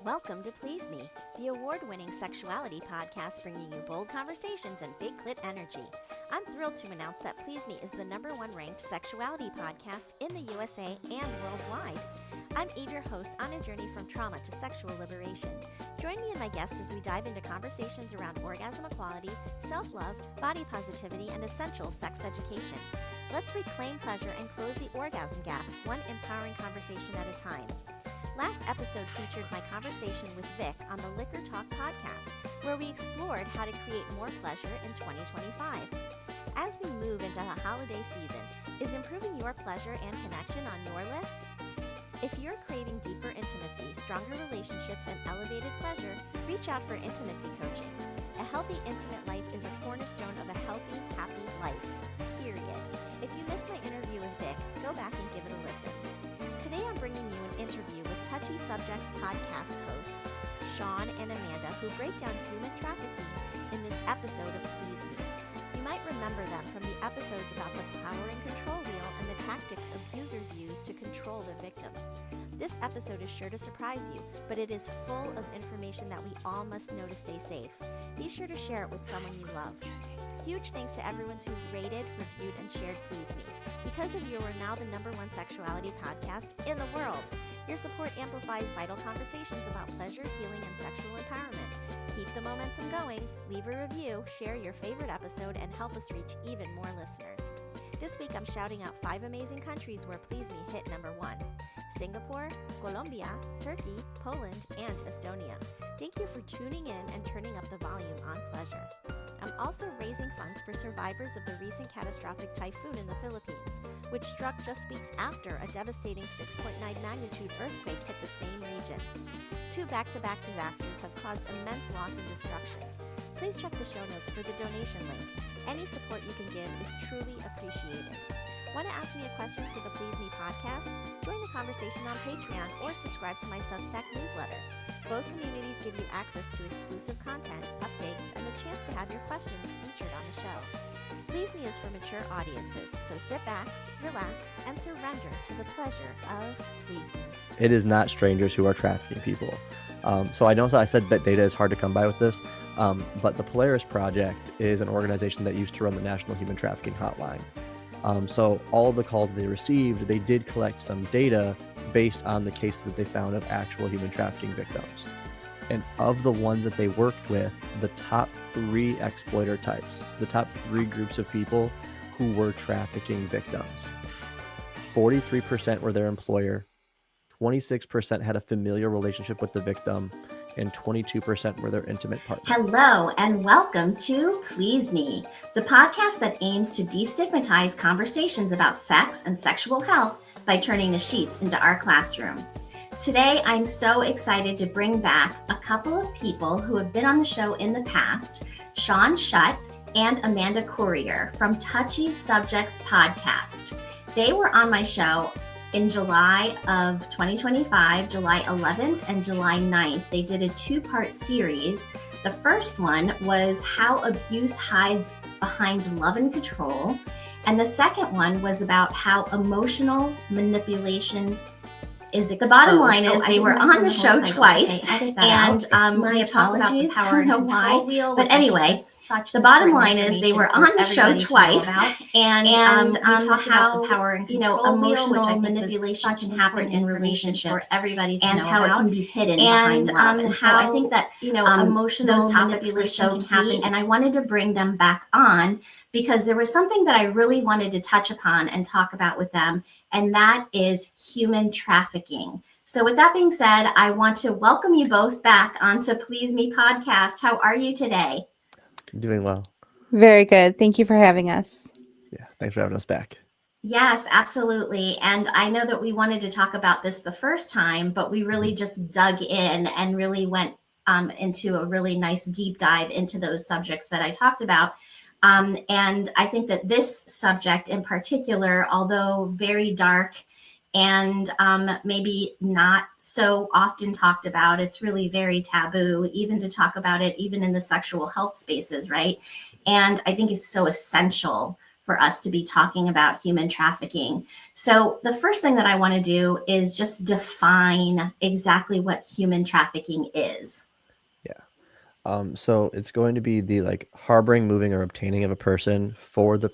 Welcome to Please Me, the award-winning sexuality podcast bringing you bold conversations and big clit energy. I'm thrilled to announce that Please Me is the #1 ranked sexuality podcast in the USA and worldwide. I'm Eve, your host, on a journey from trauma to sexual liberation. Join me and my guests as we dive into conversations around orgasm equality, self-love, body positivity, and essential sex education. Let's reclaim pleasure and close the orgasm gap, one empowering conversation at a time. Last episode featured my conversation with Vic on the Liquor Talk podcast, where we explored how to create more pleasure in 2025. As we move into the holiday season, is improving your pleasure and connection on your list? If you're craving deeper intimacy, stronger relationships, and elevated pleasure, reach out for intimacy coaching. A healthy, intimate life is a cornerstone of a healthy, happy life, period. If you missed my interview with Vic, go back and give it a listen. Today I'm bringing you an interview with Touchy Subjects Podcast hosts, Sean and Amanda, who break down human trafficking in this episode of Please Me. You might remember them from the episodes about the power and control wheel and the tactics abusers use to control the victims. This episode is sure to surprise you, but it is full of information that we all must know to stay safe. Be sure to share it with someone you love. Huge thanks to everyone who's rated, reviewed, and shared Please Me. Because of you, we're now the #1 sexuality podcast in the world. Your support amplifies vital conversations about pleasure, healing, and sexual empowerment. Keep the momentum going, leave a review, share your favorite episode, and help us reach even more listeners. This week, I'm shouting out 5 amazing countries where Please Me hit #1. Singapore, Colombia, Turkey, Poland, and Estonia. Thank you for tuning in and turning up the volume on pleasure. I'm also raising funds for survivors of the recent catastrophic typhoon in the Philippines, which struck just weeks after a devastating 6.9 magnitude earthquake hit the same region. 2 back-to-back disasters have caused immense loss and destruction. Please check the show notes for the donation link. Any support you can give is truly appreciated. Want to ask me a question for the Please Me podcast? Join the conversation on Patreon or subscribe to my Substack newsletter. Both communities give you access to exclusive content, updates, and the chance to have your questions featured on the show. Please Me is for mature audiences, so sit back, relax, and surrender to the pleasure of Please Me. It is not strangers who are trafficking people. So I know I said that data is hard to come by with this, but the Polaris Project is an organization that used to run the National Human Trafficking Hotline. So all of the calls they received, they did collect some data based on the cases that they found of actual human trafficking victims. And of the ones that they worked with, the top 3 exploiter types, so the top 3 groups of people who were trafficking victims, 43% were their employer, 26% had a familial relationship with the victim, and 22% were their intimate partner. Hello, and welcome to Please Me, the podcast that aims to destigmatize conversations about sex and sexual health by turning the sheets into our classroom. Today, I'm so excited to bring back a couple of people who have been on the show in the past, Sean Shutt and Amanda Courier from Touchy Subjects Podcast. They were on my show in July of 2025, July 11th and July 9th. They did a 2-part series. The first one was How Abuse Hides Behind Love and Control. And the second one was about how emotional manipulation is exposed. The bottom line is they were on the show twice, and my apologies, I don't know why, but anyway, the bottom line is they were on the show twice, and we talked about the power and control emotional manipulation can happen in relationships for everybody to know about, how it can be hidden behind love, and so I think that emotional those topics were so key, and I wanted to bring them back on because there was something that I really wanted to touch upon and talk about with them, and that is human trafficking. So with that being said, I want to welcome you both back onto Please Me podcast. How are you today? Doing well. Very good. Thank you for having us. Yeah, thanks for having us back. Yes, absolutely. And I know that we wanted to talk about this the first time, but we really just dug in and really went into a really nice deep dive into those subjects that I talked about. And I think that this subject in particular, although very dark and maybe not so often talked about, it's really very taboo even to talk about it, even in the sexual health spaces, right? And I think it's so essential for us to be talking about human trafficking. So the first thing that I want to do is just define exactly what human trafficking is. So it's going to be the like harboring, moving, or obtaining of a person for the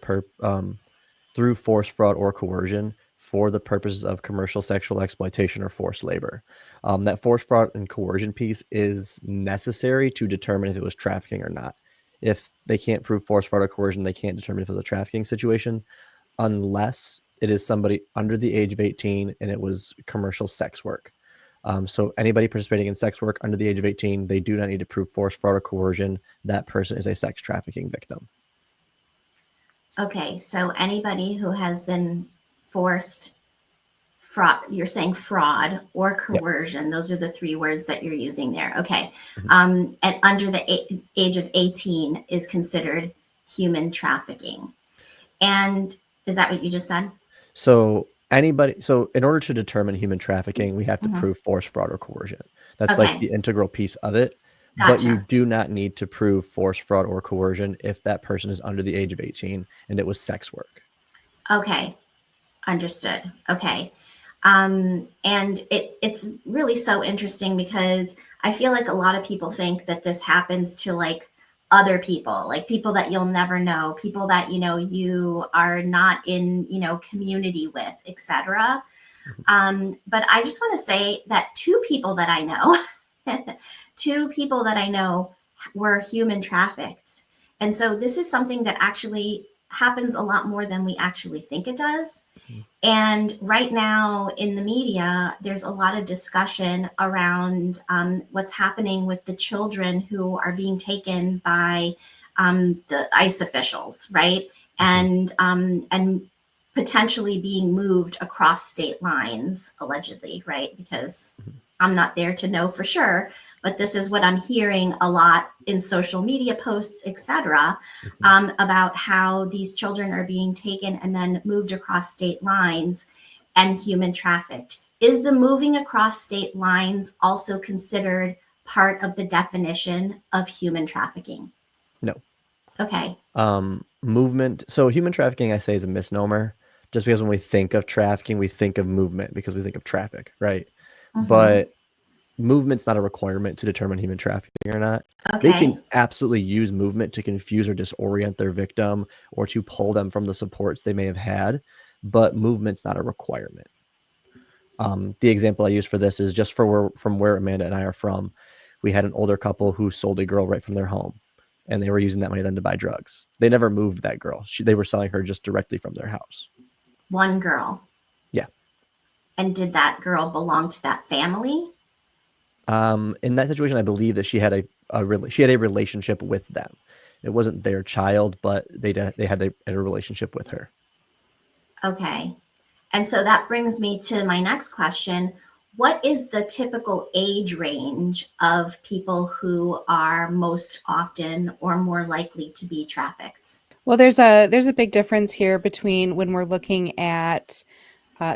through force, fraud, or coercion for the purposes of commercial sexual exploitation or forced labor. That force, fraud, and coercion piece is necessary to determine if it was trafficking or not. If they can't prove force, fraud, or coercion, they can't determine if it was a trafficking situation unless it is somebody under the age of 18 and it was commercial sex work. So anybody participating in sex work under the age of 18, they do not need to prove force, fraud, or coercion. That person is a sex trafficking victim. Okay, so anybody who has been forced, fraud, you're saying fraud or coercion. Yep. Those are the three words that you're using there. Okay. Mm-hmm. And under the age of 18 is considered human trafficking. And is that what you just said? So in order to determine human trafficking, we have to prove force, fraud, or coercion. That's like the integral piece of it. Gotcha. But you do not need to prove force, fraud, or coercion if that person is under the age of 18 and it was sex work. Okay. Understood. Okay. And it's really so interesting because I feel like a lot of people think that this happens to like other people, like people that you'll never know, people that, you are not in, community with, etc. But I just want to say that two people that I know were human trafficked. And so this is something that actually happens a lot more than we actually think it does. And right now in the media, there's a lot of discussion around what's happening with the children who are being taken by the ICE officials, right? And potentially being moved across state lines, allegedly, right? Because I'm not there to know for sure, but this is what I'm hearing a lot in social media posts, etc., about how these children are being taken and then moved across state lines and human trafficked. Is the moving across state lines also considered part of the definition of human trafficking? No. Okay. Movement. So human trafficking, I say, is a misnomer. Just because when we think of trafficking, we think of movement because we think of traffic, right? But movement's not a requirement to determine human trafficking or not. Okay. They can absolutely use movement to confuse or disorient their victim or to pull them from the supports they may have had, but movement's not a requirement. The example I use for this is just from where Amanda and I are from. We had an older couple who sold a girl right from their home, and they were using that money then to buy drugs. They never moved that girl. They were selling her just directly from their house. One girl? Yeah. And did that girl belong to that family? In that situation, I believe that she had a relationship with them. It wasn't their child, but they had a relationship with her. Okay. And so that brings me to my next question. What is the typical age range of people who are most often or more likely to be trafficked? Well, there's a big difference here between when we're looking at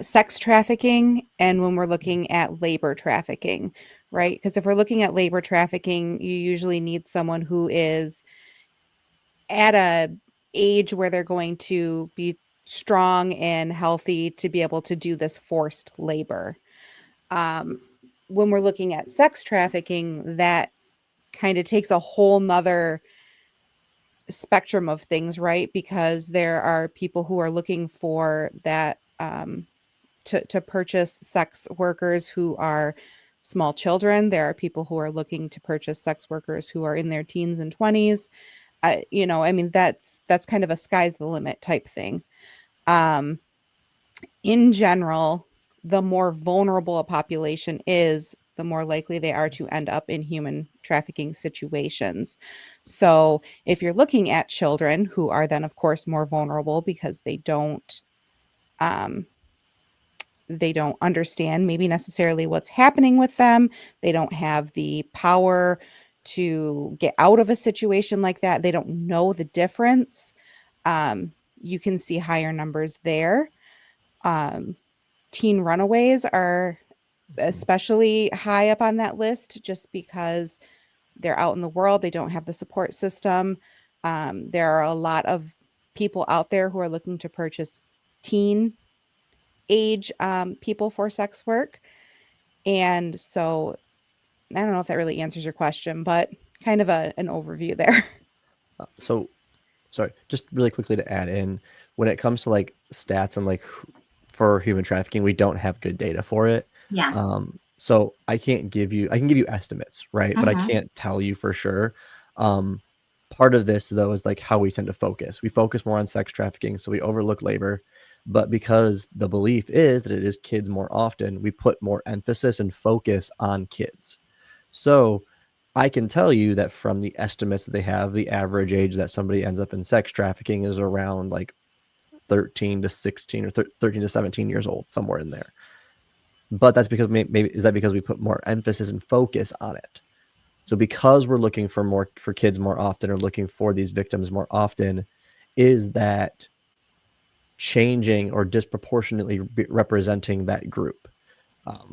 sex trafficking and when we're looking at labor trafficking, right? Because if we're looking at labor trafficking, you usually need someone who is at a age where they're going to be strong and healthy to be able to do this forced labor. When we're looking at sex trafficking, that kind of takes a whole nother spectrum of things, right? Because there are people who are looking for that to purchase sex workers who are small children. There are people who are looking to purchase sex workers who are in their teens and 20s. That's kind of a sky's the limit type thing. In general, the more vulnerable a population is, the more likely they are to end up in human trafficking situations. So if you're looking at children who are then, of course, more vulnerable because they don't understand maybe necessarily what's happening with them. They don't have the power to get out of a situation like that. They don't know the difference. You can see higher numbers there. Teen runaways are especially high up on that list just because they're out in the world. They don't have the support system. There are a lot of people out there who are looking to purchase teen age people for sex work. And so I don't know if that really answers your question, but kind of an overview there. So, sorry, just really quickly to add in, when it comes to like stats and like for human trafficking, we don't have good data for it. Yeah. So I can give you estimates, right? But I Mm-hmm. can't tell you for sure. Part of this though is like how we tend to focus. We focus more on sex trafficking, so we overlook labor. But because the belief is that it is kids more often, we put more emphasis and focus on kids. So I can tell you that from the estimates that they have, the average age that somebody ends up in sex trafficking is around like 13 to 16 or 13 to 17 years old, somewhere in there. But that's because maybe is that because we put more emphasis and focus on it? So because we're looking for kids more often, or looking for these victims more often, is that changing or disproportionately representing that group?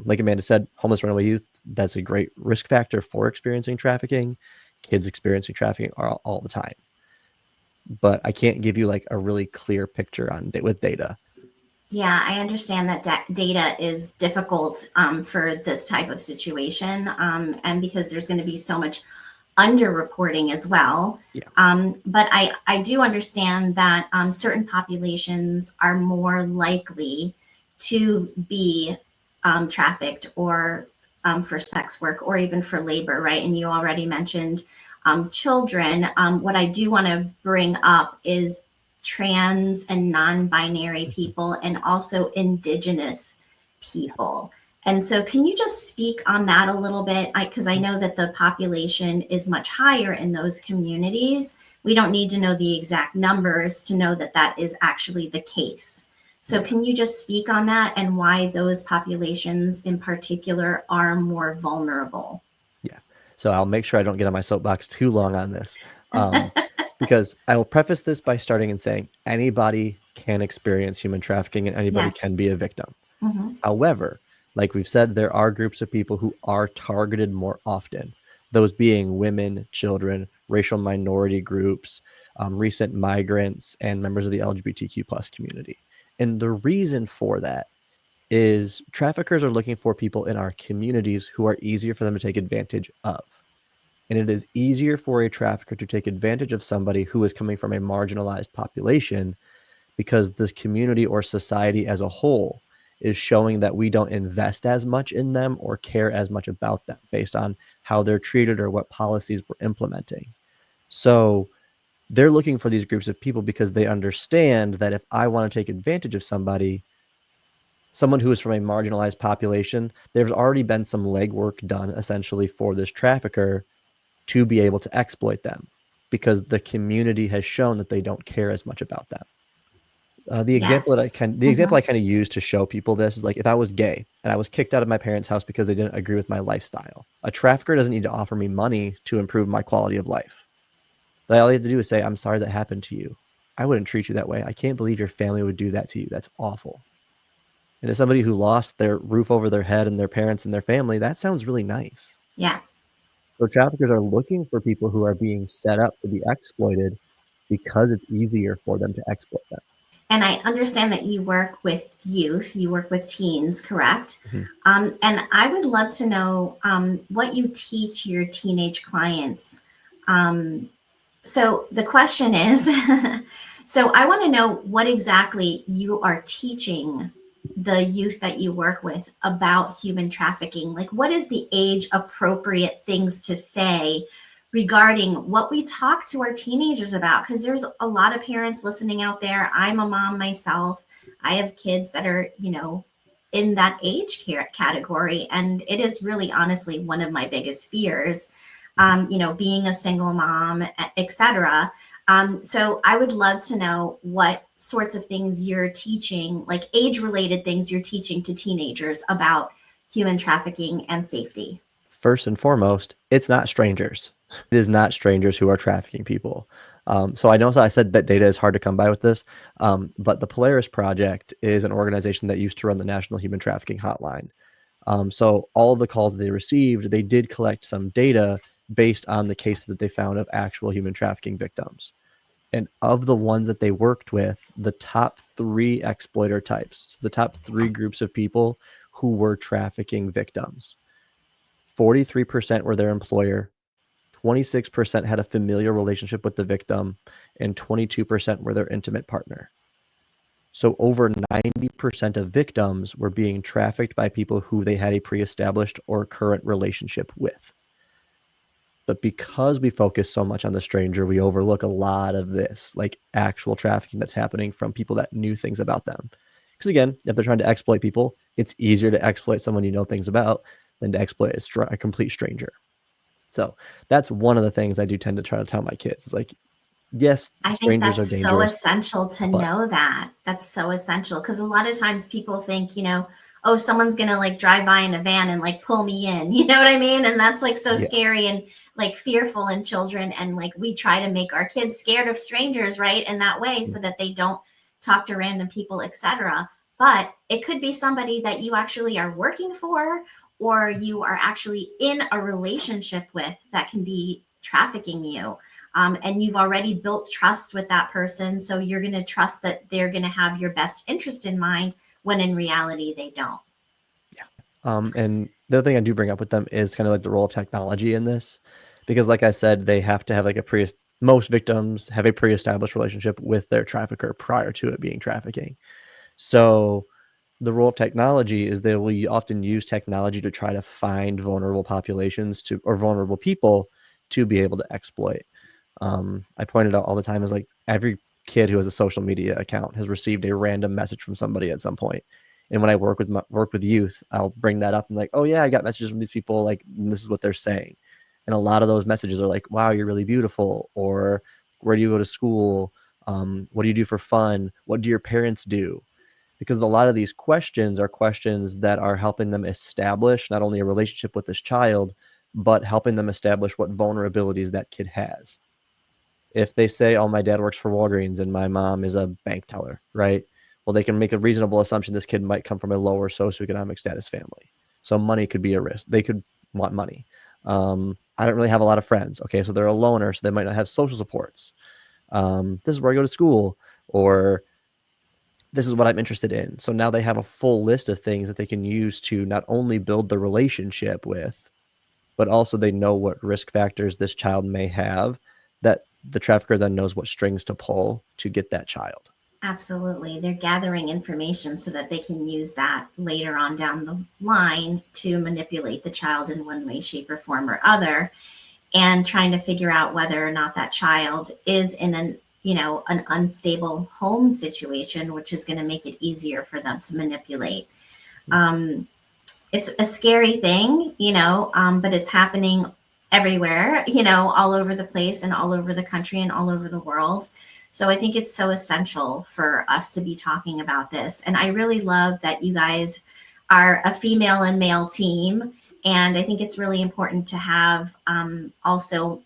Like Amanda said, homeless runaway youth, that's a great risk factor for experiencing trafficking. Kids experiencing trafficking are all the time. But I can't give you like a really clear picture with data. Yeah, I understand that data is difficult for this type of situation, and because there's going to be so much underreporting as well. Yeah. But I do understand that certain populations are more likely to be trafficked or for sex work or even for labor, right? And you already mentioned children. What I do want to bring up is trans and non-binary people and also indigenous people. And so can you just speak on that a little bit? Because I know that the population is much higher in those communities. We don't need to know the exact numbers to know that that is actually the case. So can you just speak on that and why those populations in particular are more vulnerable? Yeah. So I'll make sure I don't get on my soapbox too long on this. Because I will preface this by starting and saying anybody can experience human trafficking and anybody Yes. can be a victim. Mm-hmm. However, like we've said, there are groups of people who are targeted more often, those being women, children, racial minority groups, recent migrants, and members of the LGBTQ plus community. And the reason for that is traffickers are looking for people in our communities who are easier for them to take advantage of. And it is easier for a trafficker to take advantage of somebody who is coming from a marginalized population because the community or society as a whole is showing that we don't invest as much in them or care as much about them based on how they're treated or what policies we're implementing. So they're looking for these groups of people because they understand that if I want to take advantage of somebody, someone who is from a marginalized population, there's already been some legwork done essentially for this trafficker to be able to exploit them because the community has shown that they don't care as much about them. The example Yes. I kind of use to show people this is like if I was gay and I was kicked out of my parents' house because they didn't agree with my lifestyle, a trafficker doesn't need to offer me money to improve my quality of life. All you have to do is say, "I'm sorry that happened to you. I wouldn't treat you that way. I can't believe your family would do that to you. That's awful." And as somebody who lost their roof over their head and their parents and their family, that sounds really nice. Yeah. So traffickers are looking for people who are being set up to be exploited because it's easier for them to exploit them. And I understand that you work with youth, you work with teens, correct? Mm-hmm. And I would love to know what you teach your teenage clients. So the question is, so I want to know what exactly you are teaching the youth that you work with about human trafficking. Like, what is the age appropriate things to say regarding what we talk to our teenagers about? Because there's a lot of parents listening out there. I'm a mom myself. I have kids that are, in that age category. And it is really honestly one of my biggest fears, being a single mom, etc. So I would love to know what sorts of things you're teaching, like age-related things you're teaching to teenagers about human trafficking and safety. First and foremost, it's not strangers. It is not strangers who are trafficking people. So I know I said that data is hard to come by with this, but the Polaris Project is an organization that used to run the National Human Trafficking Hotline. So all of the calls that they received, they did collect some data based on the cases that they found of actual human trafficking victims. And of the ones that they worked with, the top 3 exploiter types, so the top 3 groups of people who were trafficking victims, 43% were their employer, 26% had a familial relationship with the victim, and 22% were their intimate partner. So over 90% of victims were being trafficked by people who they had a pre-established or current relationship with. But because we focus so much on the stranger, we overlook a lot of this, like actual trafficking that's happening from people that knew things about them. Because again, if they're trying to exploit people, it's easier to exploit someone you know things about than to exploit a complete stranger. So that's one of the things I do tend to try to tell my kids. Is like, yes, I think strangers are that's so dangerous. essential to know that. That's so essential because a lot of times people think, oh, someone's going to like drive by in a van and like pull me in. You know what I mean? And that's like so scary and like fearful in children. And like we try to make our kids scared of strangers, right? In that way so that they don't talk to random people, etc. But it could be somebody that you actually are working for or you are actually in a relationship with that can be trafficking you. And you've already built trust with that person. So you're going to trust that they're going to have your best interest in mind when in reality they don't. Yeah. And the other thing I do bring up with them is kind of like the role of technology in this, because like I said, they have to have like most victims have a pre-established relationship with their trafficker prior to it being trafficking. So the role of technology is they will often use technology to try to find vulnerable populations or vulnerable people to be able to exploit. I pointed out all the time is like every kid who has a social media account has received a random message from somebody at some point. And when I work with youth, I'll bring that up and like, oh yeah, I got messages from these people. Like, this is what they're saying. And a lot of those messages are like, wow, you're really beautiful. Or where do you go to school? What do you do for fun? What do your parents do? Because a lot of these questions are questions that are helping them establish not only a relationship with this child, but helping them establish what vulnerabilities that kid has. If they say, oh, my dad works for Walgreens and my mom is a bank teller, right? Well, they can make a reasonable assumption this kid might come from a lower socioeconomic status family. So money could be a risk. They could want money. I don't really have a lot of friends. Okay, so they're a loner, so they might not have social supports. This is where I go to school, or this is what I'm interested in. So now they have a full list of things that they can use to not only build the relationship with, but also they know what risk factors this child may have that the trafficker then knows what strings to pull to get that child. Absolutely. They're gathering information so that they can use that later on down the line to manipulate the child in one way, shape, or form or other, and trying to figure out whether or not that child is in an unstable home situation, which is going to make it easier for them to manipulate. It's a scary thing, but it's happening everywhere, all over the place and all over the country and all over the world. So I think it's so essential for us to be talking about this. And I really love that you guys are a female and male team. And I think it's really important to have also,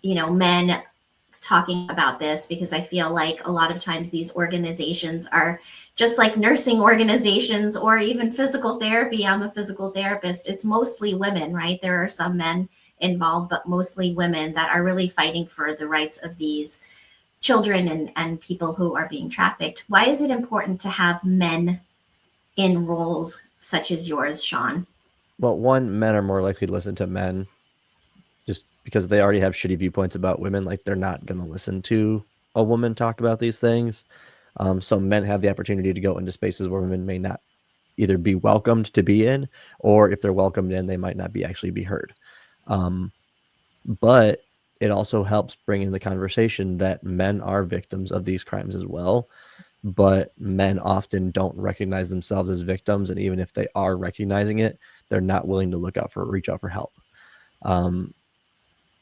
men talking about this, because I feel like a lot of times these organizations are just like nursing organizations or even physical therapy. I'm a physical therapist. It's mostly women, right? There are some men involved, but mostly women that are really fighting for the rights of these children and people who are being trafficked. Why is it important to have men in roles such as yours, Sean? Well, one, men are more likely to listen to men just because they already have shitty viewpoints about women. Like, they're not going to listen to a woman talk about these things. So men have the opportunity to go into spaces where women may not either be welcomed to be in, or if they're welcomed in, they might not actually be heard. But it also helps bring in the conversation that men are victims of these crimes as well. But men often don't recognize themselves as victims. And even if they are recognizing it, they're not willing to reach out for help.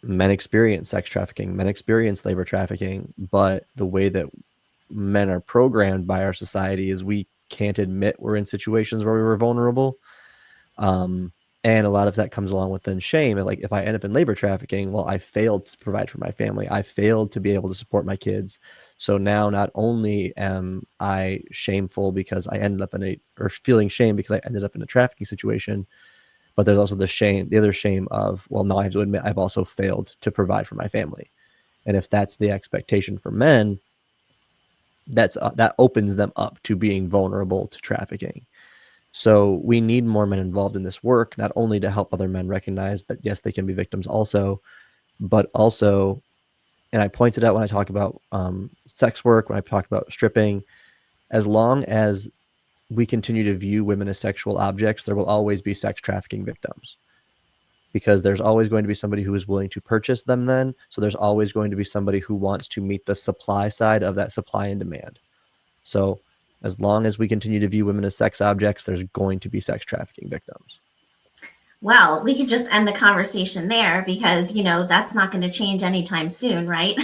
Men experience sex trafficking, men experience labor trafficking, but the way that men are programmed by our society is we can't admit we're in situations where we were vulnerable. And a lot of that comes along with then shame. Like, if I end up in labor trafficking, well, I failed to provide for my family. I failed to be able to support my kids. So now not only am I shameful because I ended up or feeling shame because I ended up in a trafficking situation, but there's also the other shame of, well, now I have to admit I've also failed to provide for my family. And if that's the expectation for men, that opens them up to being vulnerable to trafficking. So we need more men involved in this work, not only to help other men recognize that, yes, they can be victims also, but also, and I pointed out when I talk about sex work, when I talk about stripping, as long as we continue to view women as sexual objects, there will always be sex trafficking victims, because there's always going to be somebody who is willing to purchase them then. So there's always going to be somebody who wants to meet the supply side of that supply and demand. So as long as we continue to view women as sex objects, there's going to be sex trafficking victims. Well, we could just end the conversation there because, that's not going to change anytime soon, right?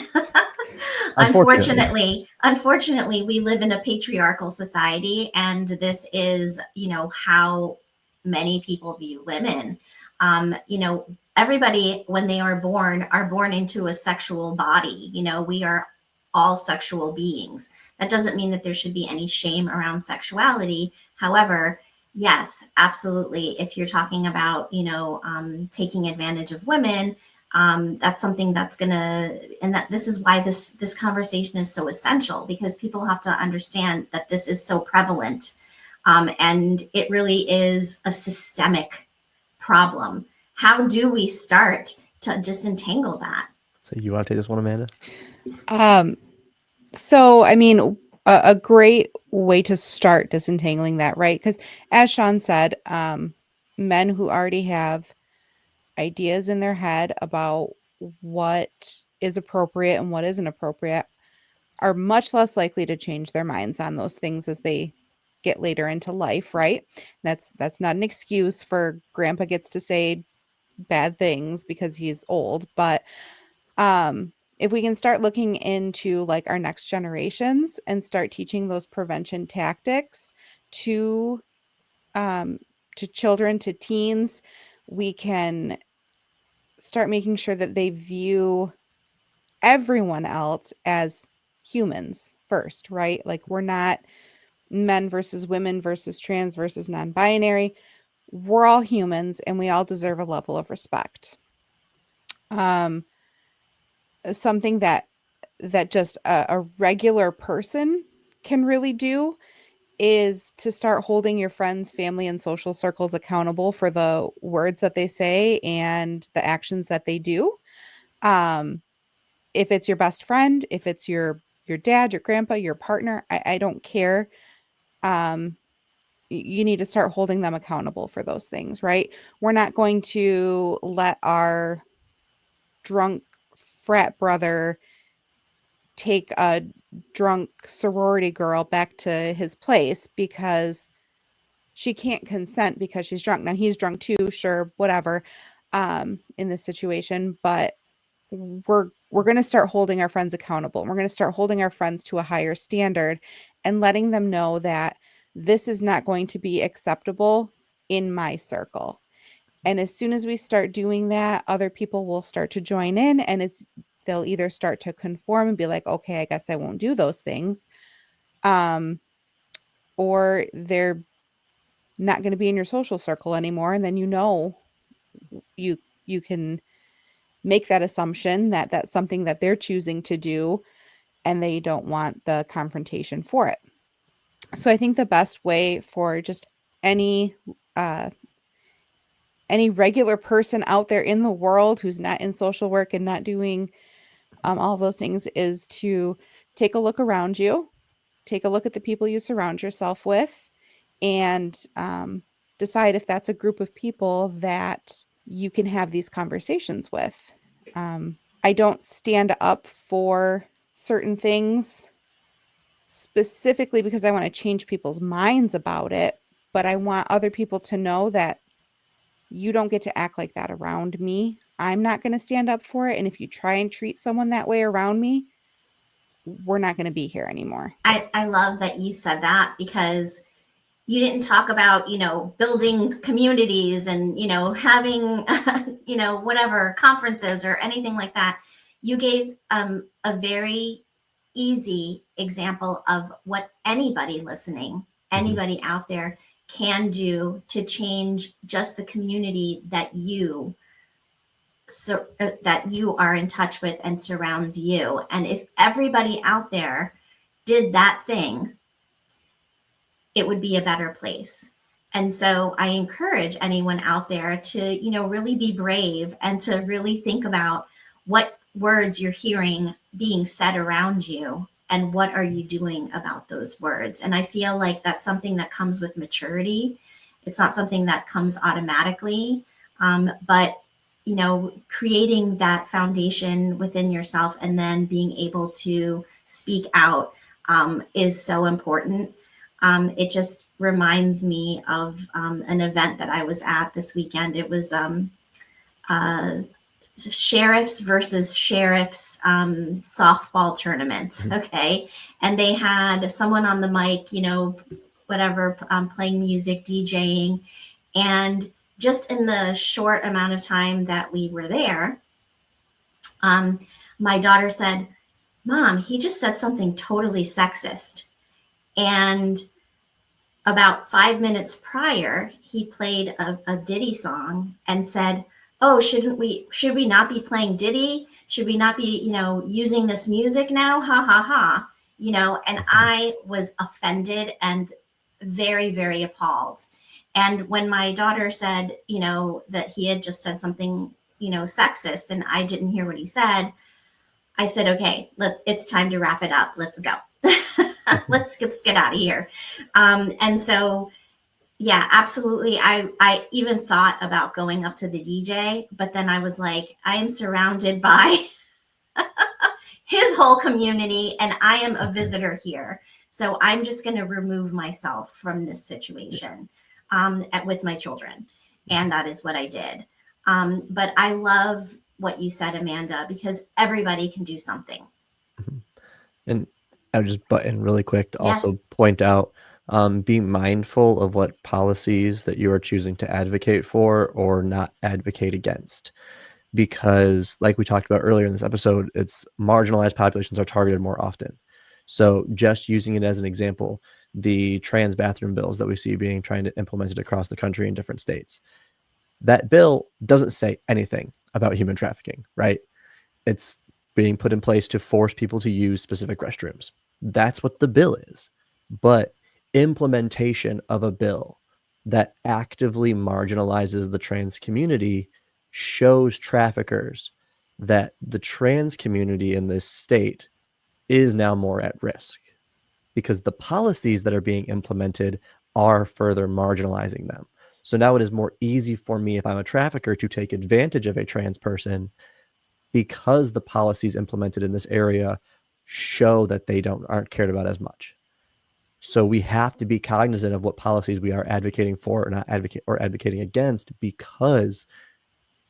Unfortunately, we live in a patriarchal society, and this is, how many people view women. Everybody, when they are born into a sexual body. We are all sexual beings. That doesn't mean that there should be any shame around sexuality. However, yes, absolutely. If you're talking about, taking advantage of women, that's something that's and that this is why this conversation is so essential, because people have to understand that this is so prevalent, and it really is a systemic problem. How do we start to disentangle that? So you want to take this one, Amanda? So, I mean, a great way to start disentangling that, right? Because as Sean said, men who already have ideas in their head about what is appropriate and what isn't appropriate are much less likely to change their minds on those things as they get later into life, right? That's not an excuse for grandpa gets to say bad things because he's old, but if we can start looking into like our next generations and start teaching those prevention tactics to children, to teens, we can start making sure that they view everyone else as humans first, right? Like we're not men versus women versus trans versus non-binary. We're all humans and we all deserve a level of respect. Something that just a regular person can really do is to start holding your friends, family, and social circles accountable for the words that they say and the actions that they do. If it's your best friend, if it's your dad, your grandpa, your partner, I don't care. You need to start holding them accountable for those things, right? We're not going to let our drunk frat brother take a drunk sorority girl back to his place because she can't consent because she's drunk. Now he's drunk too, sure, whatever, in this situation, but we're going to start holding our friends accountable. We're going to start holding our friends to a higher standard and letting them know that this is not going to be acceptable in my circle. And as soon as we start doing that, other people will start to join in, and they'll either start to conform and be like, okay, I guess I won't do those things. Or they're not going to be in your social circle anymore. And then, you can make that assumption that that's something that they're choosing to do and they don't want the confrontation for it. So I think the best way for just any regular person out there in the world who's not in social work and not doing all of those things is to take a look around you, take a look at the people you surround yourself with, and decide if that's a group of people that you can have these conversations with. I don't stand up for certain things specifically because I want to change people's minds about it, but I want other people to know that you don't get to act like that around me. I'm not going to stand up for it. And if you try and treat someone that way around me, we're not going to be here anymore. I love that you said that, because you didn't talk about, building communities and, having, whatever conferences or anything like that. You gave a very easy example of what anybody listening, anybody out there can do to change just the community that you that you are in touch with and surrounds you. And if everybody out there did that thing, it would be a better place. And so I encourage anyone out there to, really be brave and to really think about what words you're hearing being said around you and what are you doing about those words. And I feel like that's something that comes with maturity. It's not something that comes automatically, but creating that foundation within yourself and then being able to speak out is so important. It just reminds me of an event that I was at this weekend. It was sheriffs versus sheriffs softball tournament. Okay. And they had someone on the mic, whatever, playing music, DJing. And just in the short amount of time that we were there, my daughter said, "Mom, he just said something totally sexist." And about 5 minutes prior, he played a Diddy song and said, "Oh, should we not be playing Diddy? Should we not be, using this music now? Ha ha ha." And I was offended and very, very appalled. And when my daughter said, that he had just said something, sexist, and I didn't hear what he said, I said, "Okay, it's time to wrap it up. Let's go." let's get out of here. And so, yeah, absolutely. I even thought about going up to the DJ, but then I was like, I am surrounded by his whole community and I am a visitor here. So I'm just going to remove myself from this situation with my children. And that is what I did. But I love what you said, Amanda, because everybody can do something. And I would just butt in really quick to also point out, be mindful of what policies that you are choosing to advocate for or not advocate against. Because like we talked about earlier in this episode, it's marginalized populations are targeted more often. So just using it as an example, the trans bathroom bills that we see being trying to implemented across the country in different states, that bill doesn't say anything about human trafficking, right? It's being put in place to force people to use specific restrooms. That's what the bill is. But implementation of a bill that actively marginalizes the trans community shows traffickers that the trans community in this state is now more at risk because the policies that are being implemented are further marginalizing them. So now it is more easy for me, if I'm a trafficker, to take advantage of a trans person because the policies implemented in this area show that they aren't cared about as much. So we have to be cognizant of what policies we are advocating for or not advocating against, because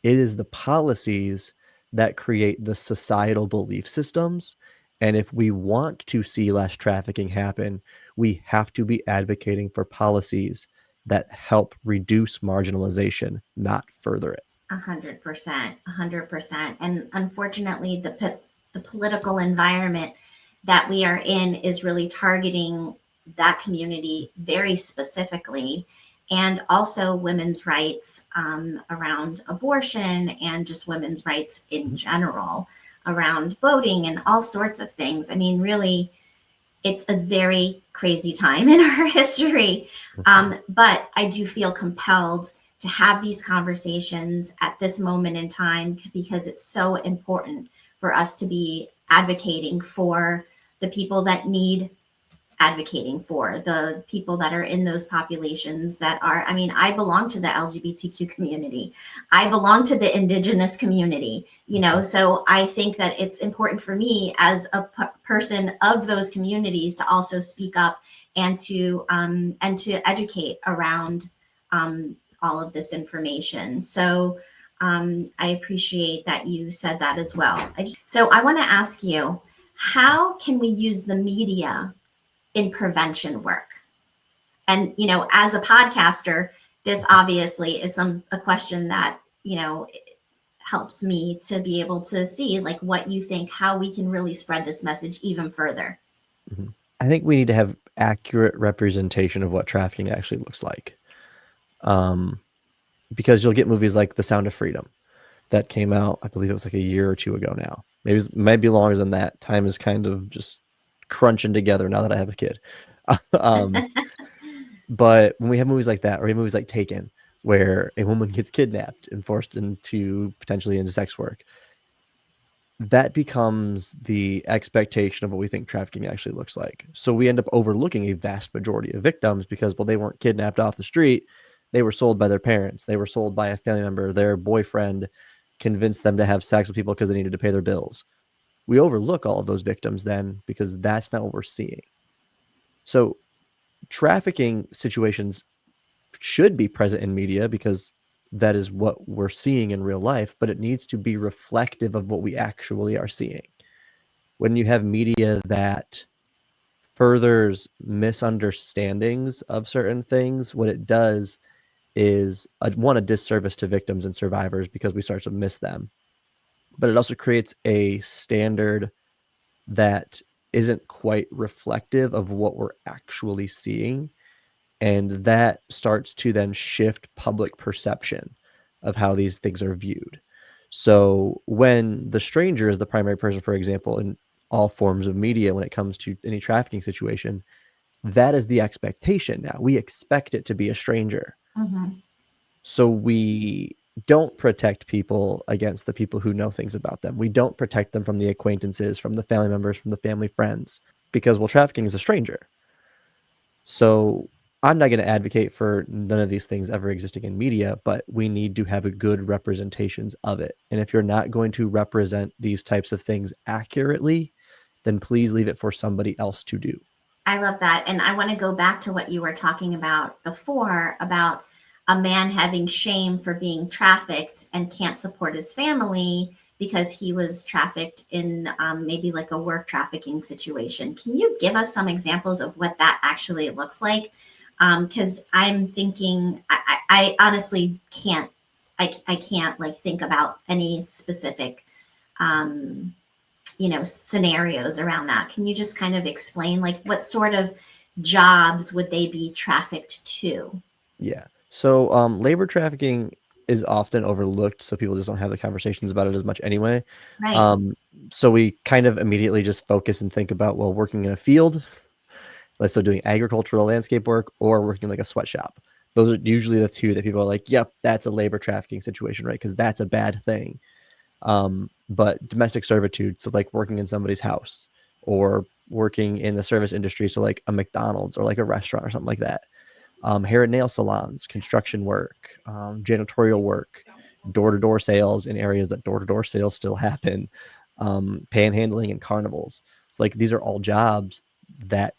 it is the policies that create the societal belief systems. And if we want to see less trafficking happen, we have to be advocating for policies that help reduce marginalization, not further it. 100%, 100%. And unfortunately, the political environment that we are in is really targeting that community very specifically, and also women's rights around abortion and just women's rights in general around voting and all sorts of things. I mean, really, it's a very crazy time in our history. But I do feel compelled to have these conversations at this moment in time because it's so important for us to be advocating for the people that need advocating for, the people that are in those populations that are, I mean, I belong to the LGBTQ community. I belong to the Indigenous community, so I think that it's important for me as a person of those communities to also speak up and to educate around all of this information. So I appreciate that you said that as well. So I want to ask you, how can we use the media in prevention work? And, as a podcaster, this obviously is a question that, helps me to be able to see like what you think, how we can really spread this message even further. I think we need to have accurate representation of what trafficking actually looks like. Because you'll get movies like The Sound of Freedom, that came out. I believe it was like a year or two ago now. Maybe longer than that. Time is kind of just crunching together now that I have a kid. um, but when we have movies like that, or movies like Taken, where a woman gets kidnapped and forced into potentially into sex work, that becomes the expectation of what we think trafficking actually looks like. So we end up overlooking a vast majority of victims because, well, they weren't kidnapped off the street. They were sold by their parents. They were sold by a family member. Their boyfriend convinced them to have sex with people because they needed to pay their bills. We overlook all of those victims then because that's not what we're seeing. So trafficking situations should be present in media because that is what we're seeing in real life, but it needs to be reflective of what we actually are seeing. When you have media that furthers misunderstandings of certain things, what it does is a disservice to victims and survivors because we start to miss them. But it also creates a standard that isn't quite reflective of what we're actually seeing. And that starts to then shift public perception of how these things are viewed. So when the stranger is the primary person, for example, in all forms of media, when it comes to any trafficking situation, that is the expectation now. We expect it to be a stranger. Mm-hmm. So we don't protect people against the people who know things about them. We don't protect them from the acquaintances, from the family members, from the family friends, because, well, trafficking is a stranger. So I'm not going to advocate for none of these things ever existing in media, but we need to have a good representations of it. And if you're not going to represent these types of things accurately, then please leave it for somebody else to do. I love that. And I want to go back to what you were talking about before about a man having shame for being trafficked and can't support his family because he was trafficked in maybe like a work trafficking situation. Can you give us some examples of what that actually looks like? Because I'm thinking, I honestly can't, I can't like think about any specific scenarios around that. Can you just kind of explain like what sort of jobs would they be trafficked to? Yeah. So labor trafficking is often overlooked, so people just don't have the conversations about it as much anyway. Right. So we kind of immediately just focus and think about, well, working in a field, let's say doing agricultural landscape work, or working in like a sweatshop. Those are usually the two that people are like, yep, that's a labor trafficking situation, right? Because that's a bad thing. But domestic servitude, so like working in somebody's house or working in the service industry, so like a McDonald's or like a restaurant or something like that. Hair and nail salons, construction work, janitorial work, door-to-door sales in areas that door-to-door sales still happen, panhandling and carnivals. It's like these are all jobs that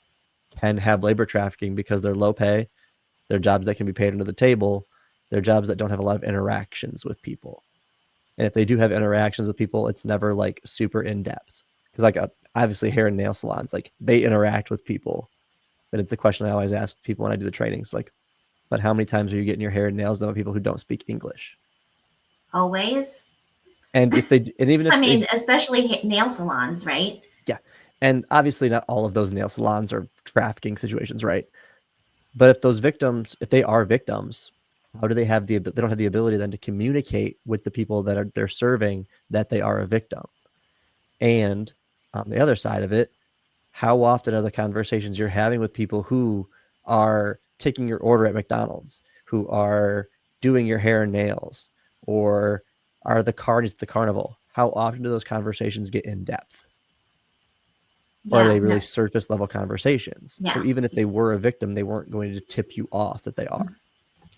can have labor trafficking because they're low pay. They're jobs that can be paid under the table. They're jobs that don't have a lot of interactions with people. And if they do have interactions with people, it's never like super in depth. Because like obviously hair and nail salons, like they interact with people. But it's the question I always ask people when I do the trainings, like, but how many times are you getting your hair and nails done with people who don't speak English? Always. And if they, and even if I mean, they, especially nail salons, right? yeah, and obviously not all of those nail salons are trafficking situations, right? But if those victims, if they are victims, how do they have they don't have the ability then to communicate with the people that they're serving that they are a victim? And on the other side of it, how often are the conversations you're having with people who are taking your order at McDonald's, who are doing your hair and nails, or are the carnies at the carnival? How often do those conversations get in depth? Or are Yeah. they No. really surface level conversations? Yeah. So even if they were a victim, they weren't going to tip you off that they are.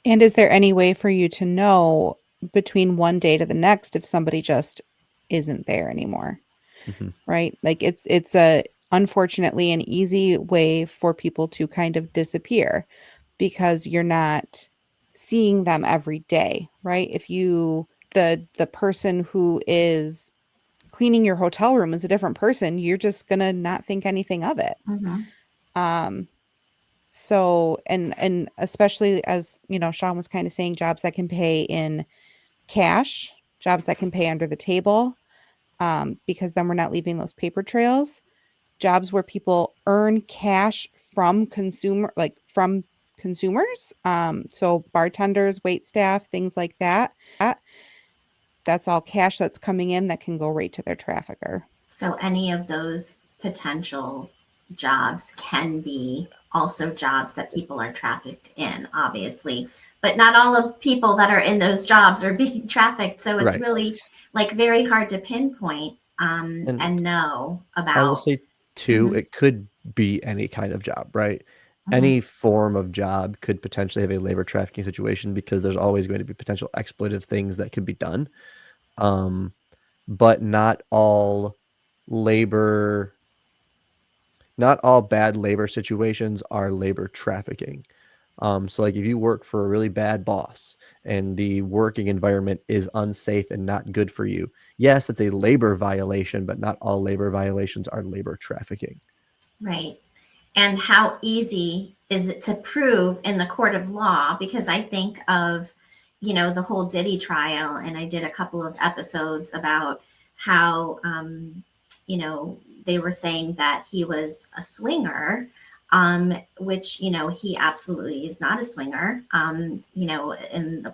And is there any way for you to know between one day to the next if somebody just isn't there anymore? Mm-hmm. Right? Like it's a unfortunately an easy way for people to kind of disappear because you're not seeing them every day, right? If you the person who is cleaning your hotel room is a different person, you're just gonna not think anything of it. Mm-hmm. So and especially as Sean was kind of saying, jobs that can pay in cash, jobs that can pay under the table, because then we're not leaving those paper trails. Jobs where people earn cash from consumers, so bartenders, wait staff, things like that. that's all cash that's coming in that can go right to their trafficker. So any of those potential jobs can be also jobs that people are trafficked in, obviously. But not all of people that are in those jobs are being trafficked. So it's Right. really like very hard to pinpoint And and know I will about. say too, Mhm, it could be any kind of job, right? mhm. Any form of job could potentially have a labor trafficking situation because there's always going to be potential exploitive things that could be done. Um, but labor, not all bad labor situations are labor trafficking. So like if you work for a really bad boss and the working environment is unsafe and not good for you, yes, it's a labor violation, but not all labor violations are labor trafficking. Right. And how easy is it to prove in the court of law? Because I think of, the whole Diddy trial, and I did a couple of episodes about how, they were saying that he was a swinger, which, he absolutely is not a swinger. And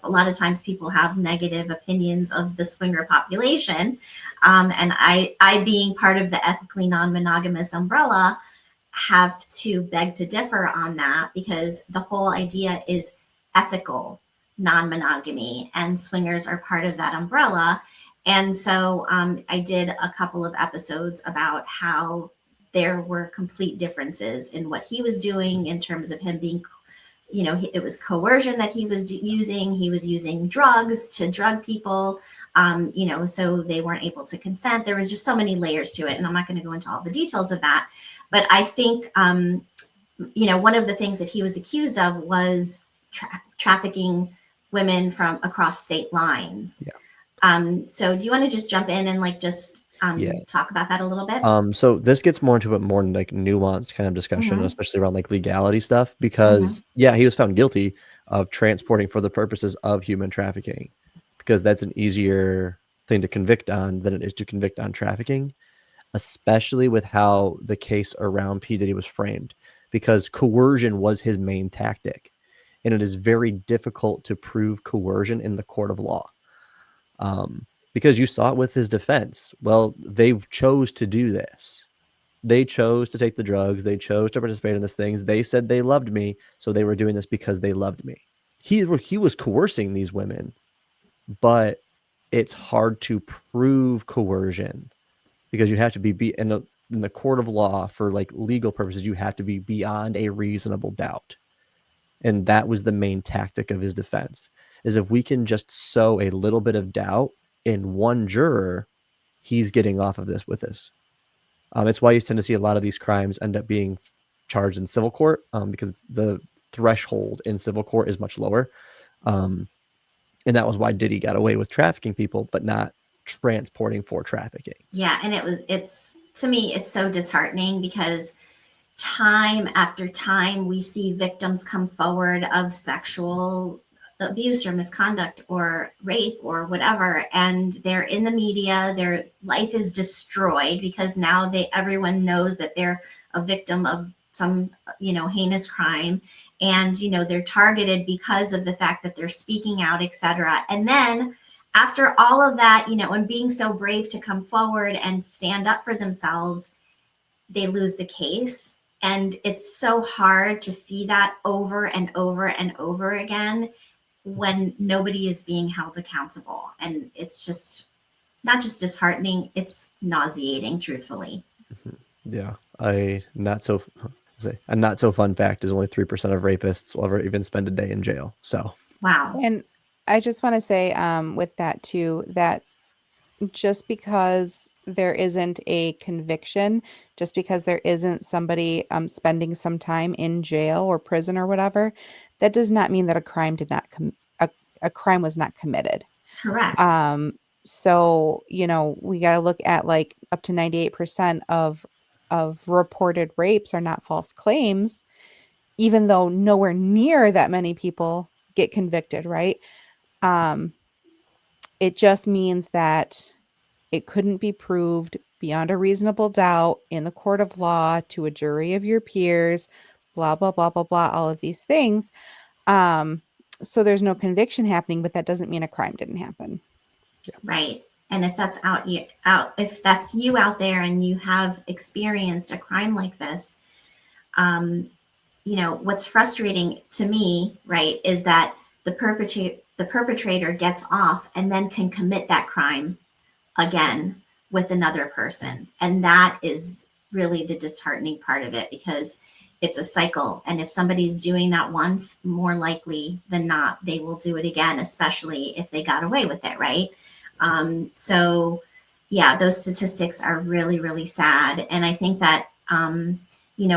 a lot of times people have negative opinions of the swinger population. And I being part of the ethically non-monogamous umbrella, have to beg to differ on that because the whole idea is ethical non-monogamy, and swingers are part of that umbrella. And so I did a couple of episodes about how there were complete differences in what he was doing in terms of him being, it was coercion that he was using. He was using drugs to drug people, so they weren't able to consent. There was just so many layers to it, and I'm not going to go into all the details of that. But I think, one of the things that he was accused of was trafficking women from across state lines. Yeah. So do you want to just jump in and just Yeah. talk about that a little bit? So this gets more into a more like nuanced kind of discussion, Mm-hmm. especially around like legality stuff, Mm-hmm. because yeah, he was found guilty of transporting for the purposes of human trafficking, because that's an easier thing to convict on than it is to convict on trafficking, especially with how the case around P. Diddy was framed, because coercion was his main tactic. And it is very difficult to prove coercion in the court of law. Because you saw it with his defense. Well, they chose to do this. They chose to take the drugs. They chose to participate in these things. They said they loved me, so they were doing this because they loved me. He was coercing these women, but it's hard to prove coercion because you have to be in the court of law for like legal purposes. You have to be beyond a reasonable doubt, and that was the main tactic of his defense. Is if we can just sow a little bit of doubt in one juror, he's getting off of this with this. It's why you tend to see a lot of these crimes end up being charged in civil court, because the threshold in civil court is much lower. And that was why Diddy got away with trafficking people, but not transporting for trafficking. Yeah, and it's to me, it's so disheartening because time after time we see victims come forward of sexual abuse or misconduct or rape or whatever, and they're in the media, their life is destroyed because now everyone knows that they're a victim of some heinous crime, and they're targeted because of the fact that they're speaking out, etc. And then after all of that, and being so brave to come forward and stand up for themselves, they lose the case. And it's so hard to see that over and over and over again when nobody is being held accountable. And it's just not just disheartening, it's nauseating, truthfully. Yeah, a not so fun fact is only 3% of rapists will ever even spend a day in jail. So Wow. And I just want to say with that too, that just because there isn't a conviction, just because there isn't somebody spending some time in jail or prison or whatever, that does not mean that a crime did not a crime was not committed. Correct. So, we got to look at like up to 98% of reported rapes are not false claims, even though nowhere near that many people get convicted, right? Um, it just means that it couldn't be proved beyond a reasonable doubt in the court of law to a jury of your peers, blah, blah, blah, blah, blah, all of these things. So there's no conviction happening, but that doesn't mean a crime didn't happen. right? And if that's if that's you out there and you have experienced a crime like this, what's frustrating to me, right, is that the perpetrator gets off and then can commit that crime again with another person. And that is really the disheartening part of it, because it's a cycle. And if somebody's doing that once, more likely than not, they will do it again, especially if they got away with it, right? So yeah, those statistics are really, really sad. And I think that,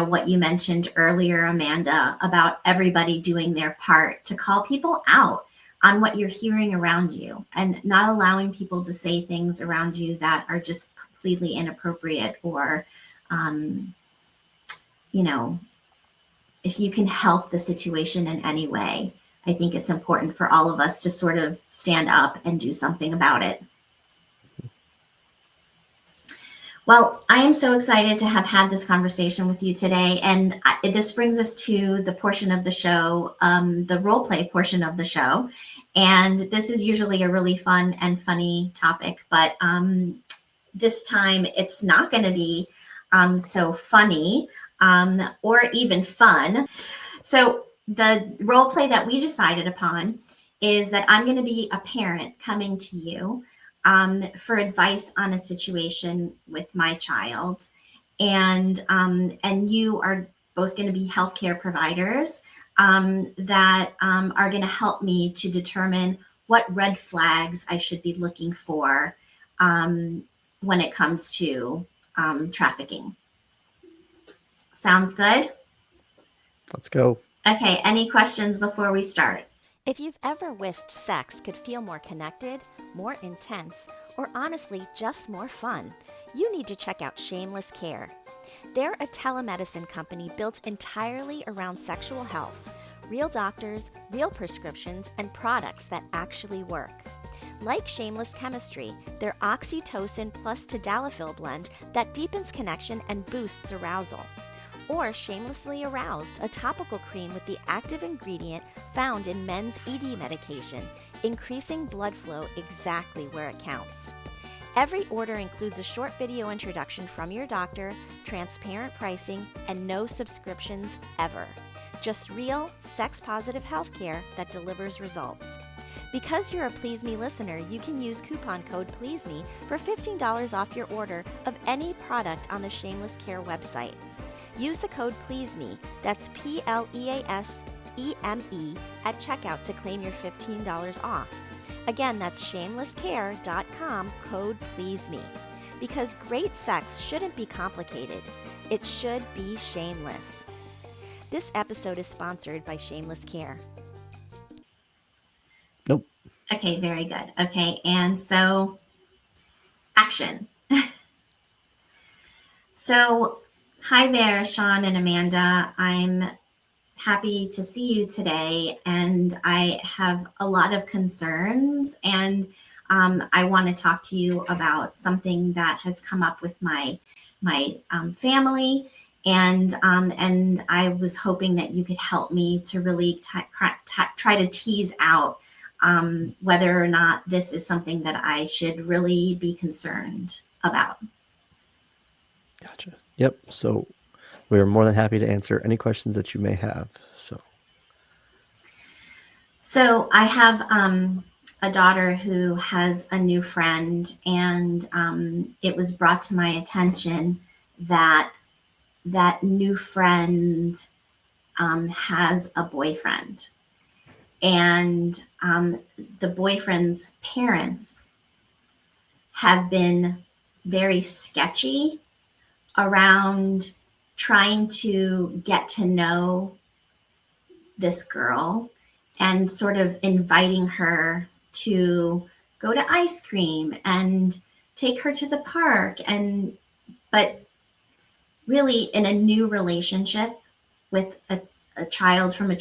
what you mentioned earlier, Amanda, about everybody doing their part to call people out on what you're hearing around you and not allowing people to say things around you that are just completely inappropriate, or, if you can help the situation in any way, I think it's important for all of us to sort of stand up and do something about it. Well, I am so excited to have had this conversation with you today. And this brings us to the portion of the show, the role play portion of the show. And this is usually a really fun and funny topic, but this time it's not going to be so funny or even fun. So the role play that we decided upon is that I'm going to be a parent coming to you for advice on a situation with my child, and you are both going to be healthcare providers that are going to help me to determine what red flags I should be looking for when it comes to trafficking. Sounds good? Let's go. Okay, any questions before we start? If you've ever wished sex could feel more connected, more intense, or honestly just more fun, you need to check out Shameless Care. They're a telemedicine company built entirely around sexual health, real doctors, real prescriptions, and products that actually work. Like Shameless Chemistry, their oxytocin plus tadalafil blend that deepens connection and boosts arousal. Or Shamelessly Aroused, a topical cream with the active ingredient found in men's ED medication, increasing blood flow exactly where it counts. Every order includes a short video introduction from your doctor, transparent pricing, and no subscriptions ever. Just real, sex-positive healthcare that delivers results. Because you're a Please Me listener, you can use coupon code PleaseMe for $15 off your order of any product on the Shameless Care website. Use the code PleaseMe, that's PLEASEME, at checkout to claim your $15 off. Again, that's shamelesscare.com, code PleaseMe. Because great sex shouldn't be complicated. It should be shameless. This episode is sponsored by Shameless Care. Nope. Okay, very good. Okay, and so action. So, hi there, Sean and Amanda. I'm happy to see you today, and I have a lot of concerns, and I want to talk to you about something that has come up with my family, and I was hoping that you could help me to really try to tease out whether or not this is something that I should really be concerned about. Gotcha. Yep. So we are more than happy to answer any questions that you may have. So I have a daughter who has a new friend, and it was brought to my attention that that new friend has a boyfriend, and the boyfriend's parents have been very sketchy around trying to get to know this girl and sort of inviting her to go to ice cream and take her to the park, but really in a new relationship with a child from a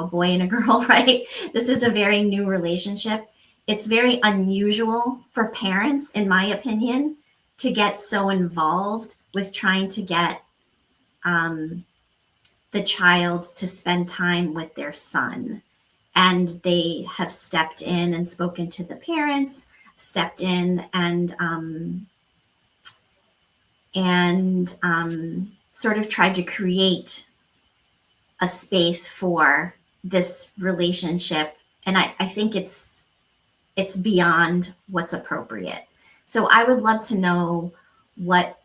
boy and a girl, right? This is a very new relationship. It's very unusual for parents, in my opinion, to get so involved with trying to get the child to spend time with their son. And they have stepped in and spoken to the parents, stepped in and sort of tried to create a space for this relationship. And I think it's beyond what's appropriate. So I would love to know what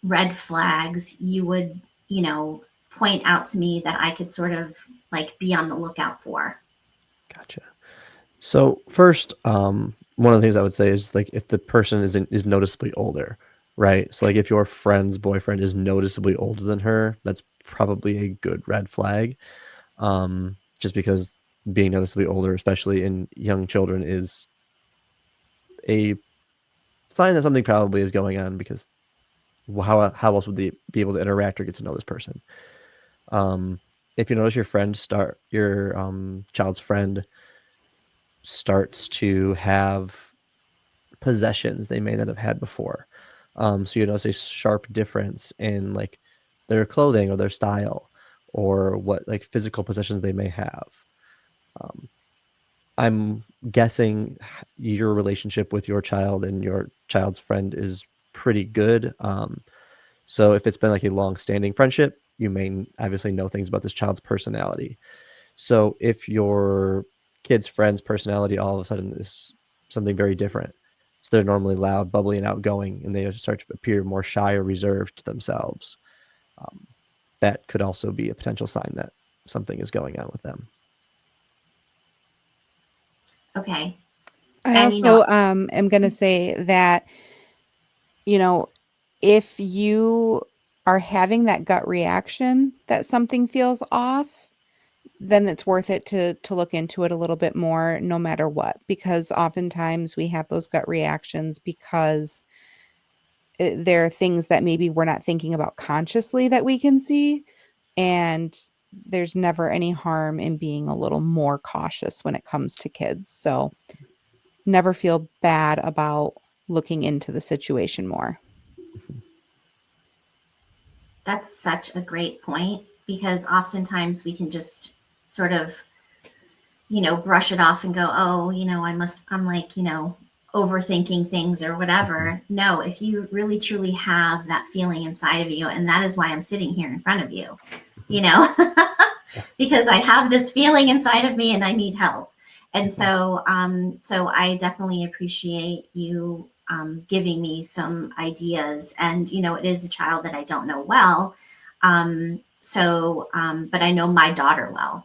red flags you would, point out to me that I could sort of like be on the lookout for. Gotcha. So first, one of the things I would say is like if the person is noticeably older, right? So like if your friend's boyfriend is noticeably older than her, that's probably a good red flag. Just because being noticeably older, especially in young children, is a sign that something probably is going on, because how else would they be able to interact or get to know this person? If you notice your child's friend starts to have possessions they may not have had before, so you notice a sharp difference in like their clothing or their style, or what like physical possessions they may have. I'm guessing your relationship with your child and your child's friend is pretty good. So if it's been like a long-standing friendship, you may obviously know things about this child's personality. So if your kid's friend's personality all of a sudden is something very different, so they're normally loud, bubbly, and outgoing, and they start to appear more shy or reserved to themselves, that could also be a potential sign that something is going on with them. Okay. I And, also am going to say that, if you are having that gut reaction that something feels off, then it's worth it to look into it a little bit more, no matter what, because oftentimes we have those gut reactions because there are things that maybe we're not thinking about consciously that we can see, and there's never any harm in being a little more cautious when it comes to kids. So never feel bad about looking into the situation more. that's such a great point, because oftentimes we can just sort of, brush it off and go, oh, I'm like, overthinking things or whatever. No, if you really truly have that feeling inside of you, and that is why I'm sitting here in front of you, because I have this feeling inside of me and I need help. And so I definitely appreciate you giving me some ideas. And, it is a child that I don't know well. But I know my daughter well.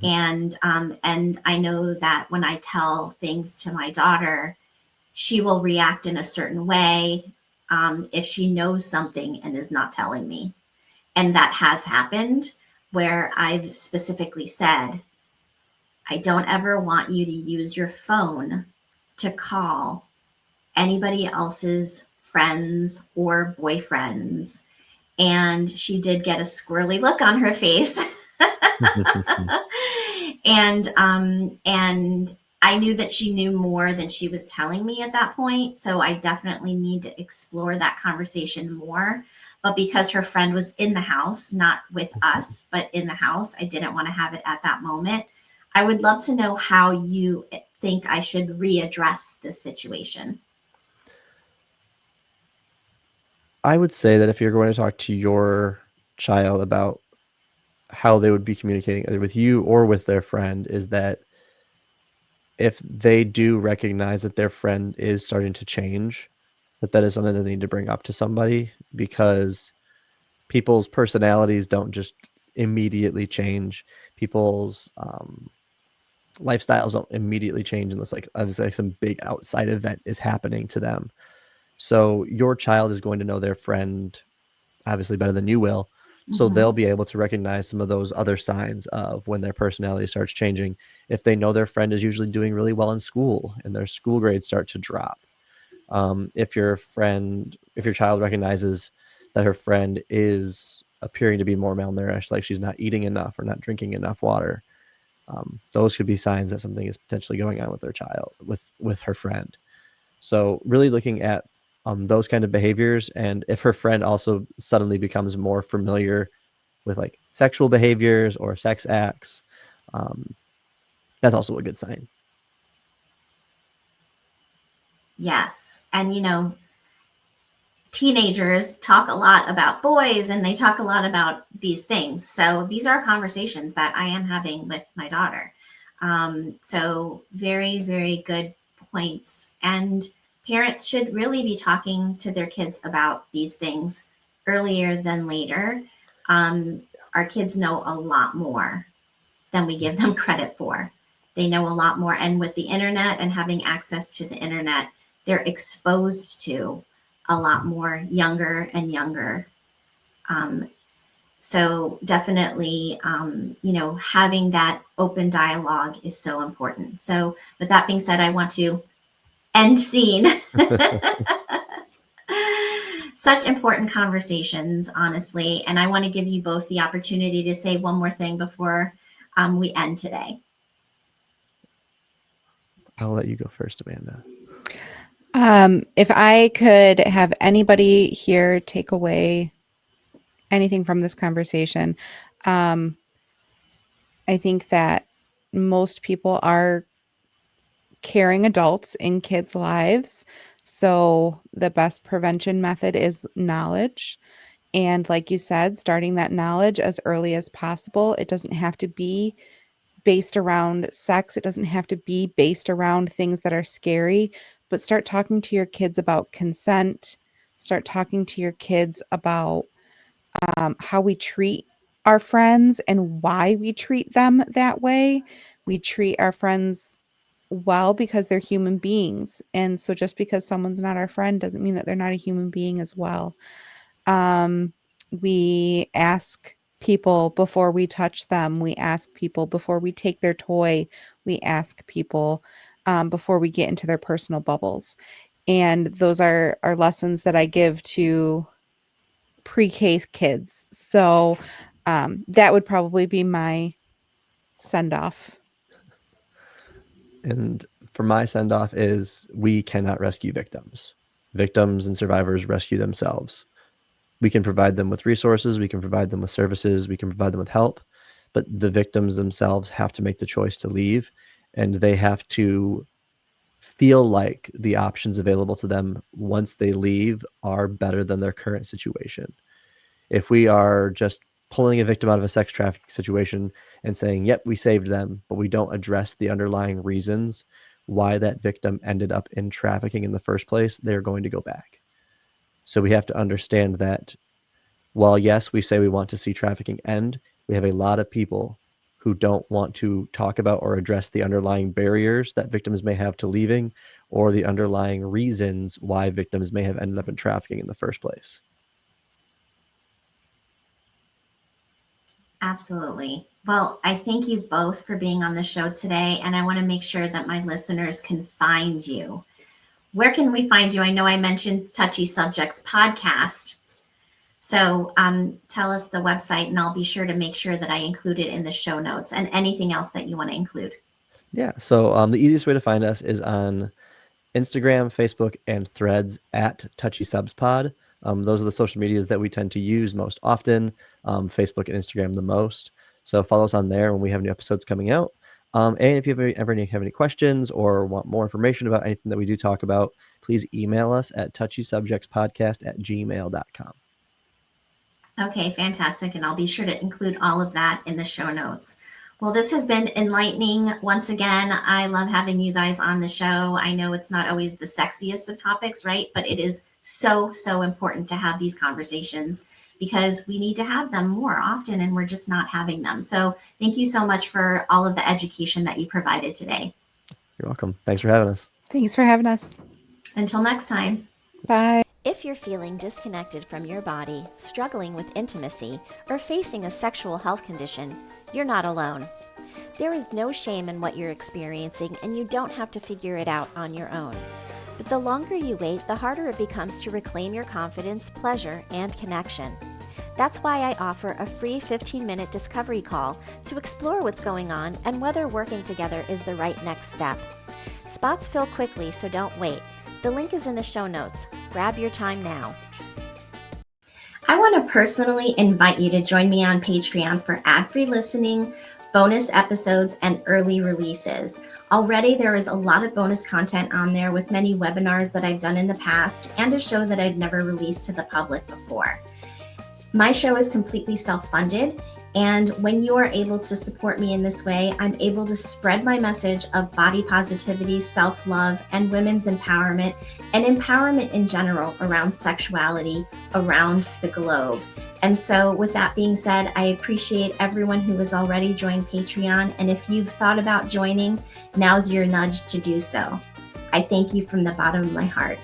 And I know that when I tell things to my daughter, she will react in a certain way if she knows something and is not telling me. And that has happened, where I've specifically said, I don't ever want you to use your phone to call anybody else's friends or boyfriends. And she did get a squirrely look on her face. And I knew that she knew more than she was telling me at that point. So I definitely need to explore that conversation more. But because her friend was in the house, not with us, but in the house, I didn't want to have it at that moment. I would love to know how you think I should readdress this situation. I would say that if you're going to talk to your child about how they would be communicating either with you or with their friend, is that if they do recognize that their friend is starting to change, that is something that they need to bring up to somebody, because people's personalities don't just immediately change. People's lifestyles don't immediately change unless like obviously like some big outside event is happening to them. So your child is going to know their friend obviously better than you will. So they'll be able to recognize some of those other signs of when their personality starts changing. If they know their friend is usually doing really well in school and their school grades start to drop. If your child recognizes that her friend is appearing to be more malnourished, like she's not eating enough or not drinking enough water, those could be signs that something is potentially going on with their child, with her friend. So really looking at those kind of behaviors, and if her friend also suddenly becomes more familiar with like sexual behaviors or sex acts, that's also a good sign. Yes. And, teenagers talk a lot about boys and they talk a lot about these things. So these are conversations that I am having with my daughter. So very, very good points. And parents should really be talking to their kids about these things earlier than later. Our kids know a lot more than we give them credit for. They know a lot more. And with the internet and having access to the internet, they're exposed to a lot more younger and younger. So definitely, having that open dialogue is so important. So with that being said, I want to end scene. Such important conversations, honestly. And I want to give you both the opportunity to say one more thing before we end today. I'll let you go first, Amanda. If I could have anybody here take away anything from this conversation, I think that most people are caring adults in kids' lives. So the best prevention method is knowledge. And like you said, starting that knowledge as early as possible. It doesn't have to be based around sex. It doesn't have to be based around things that are scary, but start talking to your kids about consent. Start talking to your kids about how we treat our friends and why we treat them that way. We treat our friends well because they're human beings. And so just because someone's not our friend doesn't mean that they're not a human being as well. We ask people before we touch them. We ask people before we take their toy. We ask people before we get into their personal bubbles. And those are lessons that I give to pre-K kids. So that would probably be my send-off. And for my send-off is we cannot rescue victims. Victims and survivors rescue themselves. We can provide them with resources, we can provide them with services, we can provide them with help, but the victims themselves have to make the choice to leave, and they have to feel like the options available to them once they leave are better than their current situation. If we are just pulling a victim out of a sex trafficking situation and saying, yep, we saved them, but we don't address the underlying reasons why that victim ended up in trafficking in the first place, they're going to go back. So we have to understand that while, yes, we say we want to see trafficking end, we have a lot of people who don't want to talk about or address the underlying barriers that victims may have to leaving or the underlying reasons why victims may have ended up in trafficking in the first place. Absolutely. Well, I thank you both for being on the show today, and I want to make sure that my listeners can find you. Where can we find you? I know I mentioned Touchy Subjects Podcast. So tell us the website, and I'll be sure to make sure that I include it in the show notes and anything else that you want to include. Yeah. So the easiest way to find us is on Instagram, Facebook, and Threads at Touchy Subs Pod. Those are the social medias that we tend to use most often. Facebook and Instagram the most. So follow us on there when we have new episodes coming out. And if you ever have any questions or want more information about anything that we do talk about, please email us at touchysubjectspodcast@gmail.com. Okay, fantastic. And I'll be sure to include all of that in the show notes. Well, this has been enlightening. Once again, I love having you guys on the show. I know it's not always the sexiest of topics, right? But it is so, so important to have these conversations because we need to have them more often and we're just not having them. So thank you so much for all of the education that you provided today. You're welcome. Thanks for having us. Thanks for having us. Until next time. Bye. If you're feeling disconnected from your body, struggling with intimacy, or facing a sexual health condition, you're not alone. There is no shame in what you're experiencing, and you don't have to figure it out on your own. But the longer you wait, the harder it becomes to reclaim your confidence, pleasure, and connection. That's why I offer a free 15-minute discovery call to explore what's going on and whether working together is the right next step. Spots fill quickly, so don't wait. The link is in the show notes. Grab your time now. I want to personally invite you to join me on Patreon for ad-free listening, bonus episodes, and early releases. Already there is a lot of bonus content on there with many webinars that I've done in the past and a show that I've never released to the public before. My show is completely self-funded, and when you are able to support me in this way, I'm able to spread my message of body positivity, self-love, and women's empowerment, and empowerment in general around sexuality around the globe. And so with that being said, I appreciate everyone who has already joined Patreon. And if you've thought about joining, now's your nudge to do so. I thank you from the bottom of my heart.